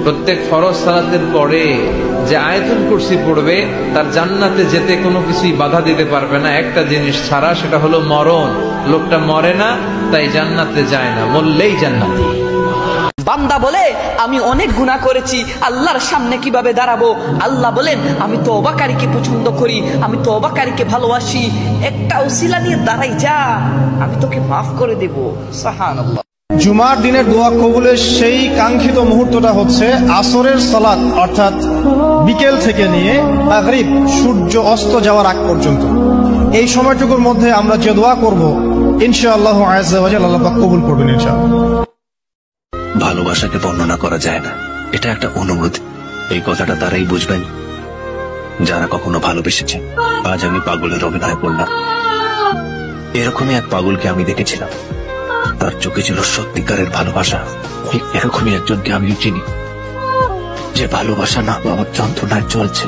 প্রত্যেক ফরজ সালাতের পরে যে আয়াতুল কুরসি পড়বে তার জান্নাতে যেতে কোনো কিছুই বাধা দিতে পারবে না, একটা জিনিস ছাড়া, সেটা হলো মরণ। লোকটা মরে না, তাই জান্নাতে যায় না, মরলেই জান্নাতি। বান্দা বলে আমি অনেক গুনাহ করেছি, আল্লাহর সামনে কিভাবে দাঁড়াবো? আল্লাহ বলেন আমি তওবাকারীকে পছন্দ করি, আমি তওবাকারীকে ভালোবাসি। একটা উসিলা নিয়ে দাঁড়াই যা, আমি তোকে মাফ করে দেব। সুবহানাল্লাহ। জুমার দিনের দোয়া কবুলের সেই কাঙ্ক্ষিত মুহূর্তটা হচ্ছে আসরের সালাত, অর্থাৎ বিকেল থেকে নিয়ে মাগরিব সূর্য অস্ত যাওয়ার আগ পর্যন্ত। এই সময়টুকুর মধ্যে আমরা যে দোয়া করব ইনশাআল্লাহ আযজা ওয়া জাল্লা, আল্লাহ পাক কবুল করবেন ইনশাআল্লাহ। ভালোবাসাকে বর্ণনা করা যায় না, এটা একটা অনুভূতি। এই কথাটা তারাই বুঝবেন যারা কখনো ভালোবেসেছে। আজ আমি পাগলের অভিনয় করলাম। এরকমই এক পাগলকে আমি দেখেছিলাম, তার চোখে ছিল সত্যিকারের ভালোবাসা। এরকমই একজনকে আমি চিনি, যে ভালোবাসা না পাওয়ার যন্ত্রণায় চলছে।